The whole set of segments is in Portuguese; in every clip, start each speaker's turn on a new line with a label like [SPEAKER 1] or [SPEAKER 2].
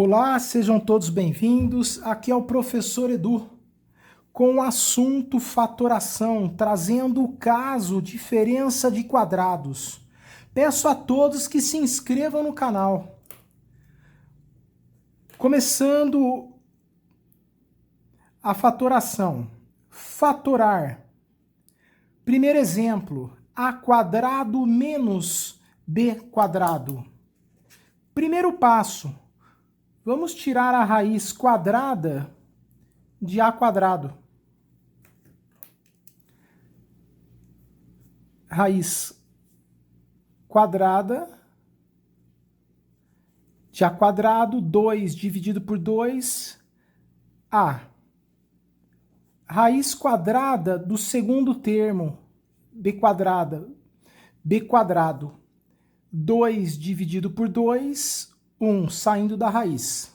[SPEAKER 1] Olá, sejam todos bem-vindos. Aqui é o professor Edu com o assunto fatoração, trazendo o caso diferença de quadrados. Peço a todos que se inscrevam no canal. Começando a fatoração. Fatorar. Primeiro exemplo, a quadrado menos b quadrado. Primeiro passo. Vamos tirar a raiz quadrada de a quadrado. Raiz quadrada de a quadrado, 2 dividido por 2, a. Raiz quadrada do segundo termo, b quadrada, b quadrado. 2 dividido por 2, 1 saindo da raiz.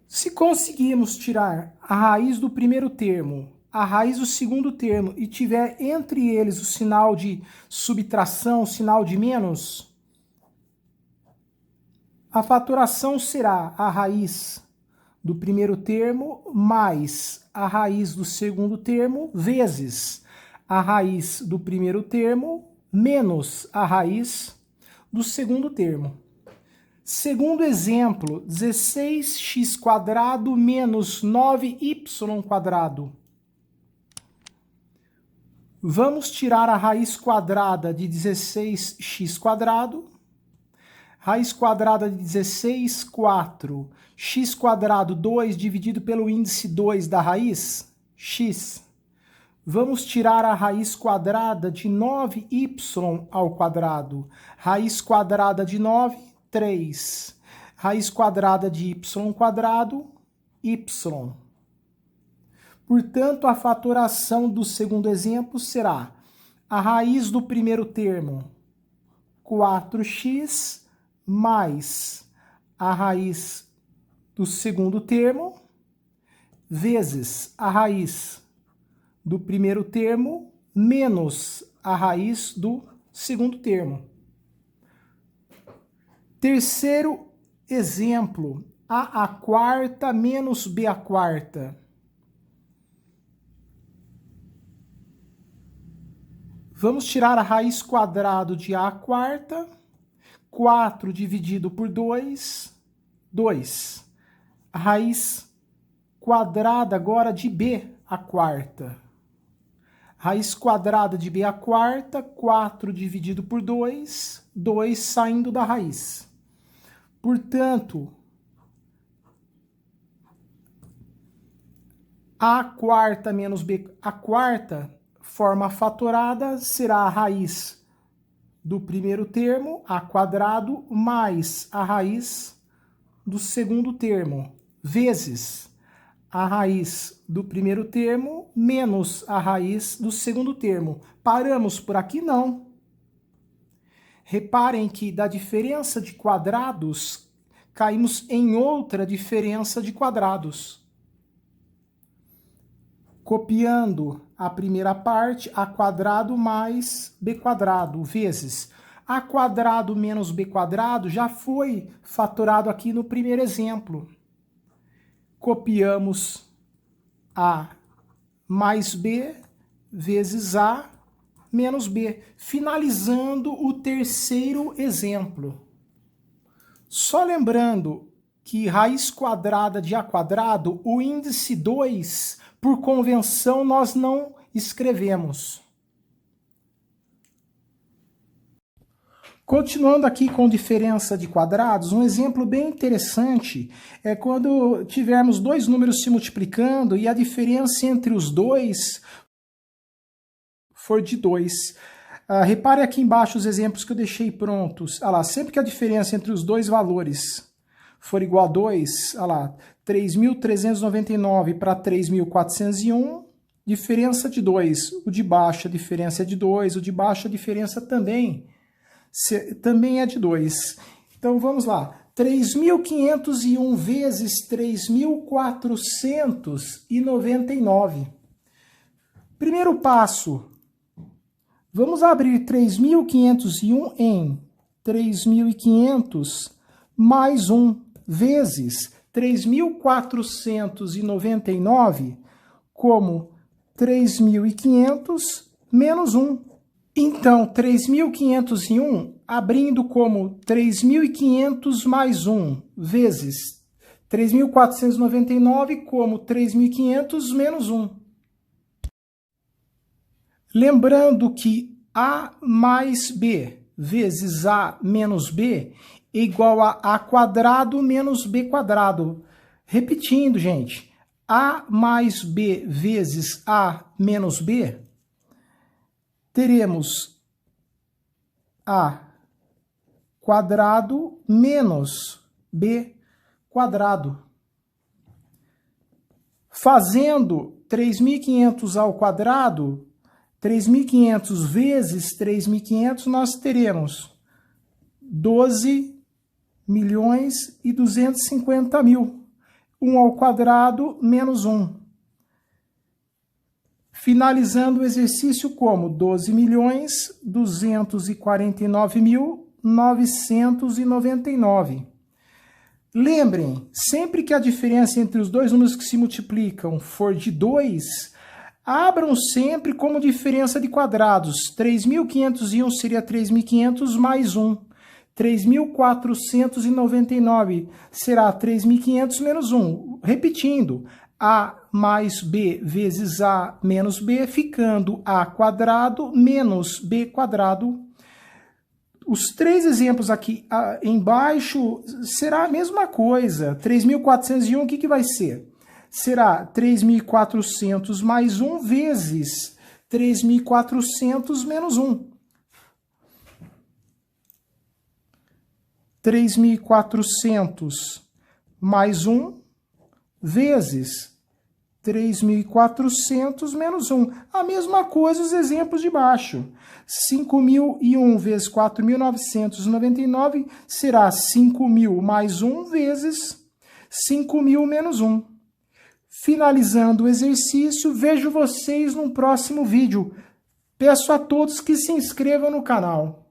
[SPEAKER 1] Se conseguirmos tirar a raiz do primeiro termo, a raiz do segundo termo e tiver entre eles o sinal de subtração, o sinal de menos, a fatoração será a raiz do primeiro termo mais a raiz do segundo termo vezes a raiz do primeiro termo menos a raiz do segundo termo. Segundo exemplo, 16x² menos 9y². Vamos tirar a raiz quadrada de 16x². Raiz quadrada de 16, 4. x², 2 dividido pelo índice 2 da raiz, x. Vamos tirar a raiz quadrada de 9y². Raiz quadrada de 9, 3. Raiz quadrada de y², y. Portanto, a fatoração do segundo exemplo será a raiz do primeiro termo, 4x, mais a raiz do segundo termo, vezes a raiz do primeiro termo menos a raiz do segundo termo. Terceiro exemplo, a² menos b². Vamos tirar a raiz quadrada de a², 4 dividido por 2, 2. A raiz quadrada agora de b². Raiz quadrada de b², 4 dividido por 2, 2 saindo da raiz. Portanto, a² menos b², forma fatorada, será a raiz do primeiro termo, a², mais a raiz do segundo termo, vezes a raiz do primeiro termo menos a raiz do segundo termo. Paramos por aqui? Não. Reparem que da diferença de quadrados, caímos em outra diferença de quadrados. Copiando a primeira parte, a² mais b² vezes a² menos b² já foi fatorado aqui no primeiro exemplo. Copiamos a mais b vezes a menos b, finalizando o terceiro exemplo. Só lembrando que raiz quadrada de a², o índice 2, por convenção, nós não escrevemos. Continuando aqui com diferença de quadrados, um exemplo bem interessante é quando tivermos dois números se multiplicando e a diferença entre os dois for de 2. Repare aqui embaixo os exemplos que eu deixei prontos. Olha lá, sempre que a diferença entre os dois valores for igual a 2, olha lá, 3.399 para 3.401, diferença de 2. O de baixo a diferença é de 2, o de baixo a diferença também é de 2. Então vamos lá. 3.501 vezes 3.499. Primeiro passo. Vamos abrir 3.501 em 3.500 mais 1 vezes 3.499 como 3.500 menos 1. Então, 3.501, abrindo como 3.500 mais 1 vezes 3.499 como 3.500 menos 1. Lembrando que A mais B vezes A menos B é igual a A quadrado menos B quadrado. Repetindo, gente, A mais B vezes A menos B, teremos A quadrado menos B quadrado. Fazendo 3.500 ao quadrado, 3.500 vezes 3.500, nós teremos 12.250.000. 1 ao quadrado menos 1. Finalizando o exercício como 12.249.999. Lembrem, sempre que a diferença entre os dois números que se multiplicam for de 2, abram sempre como diferença de quadrados. 3.501 seria 3.500 mais 1. 3.499 será 3.500 menos 1. Repetindo, A mais B vezes A menos B, ficando A quadrado menos B quadrado. Os três exemplos aqui embaixo será a mesma coisa. 3.401, o que vai ser? Será 3.400 mais 1 vezes 3.400 menos 1. 3.400 mais 1 vezes 3.400 menos 1. A mesma coisa os exemplos de baixo. 5.001 vezes 4.999 será 5.000 mais 1 vezes 5.000 menos 1. Finalizando o exercício, vejo vocês no próximo vídeo. Peço a todos que se inscrevam no canal.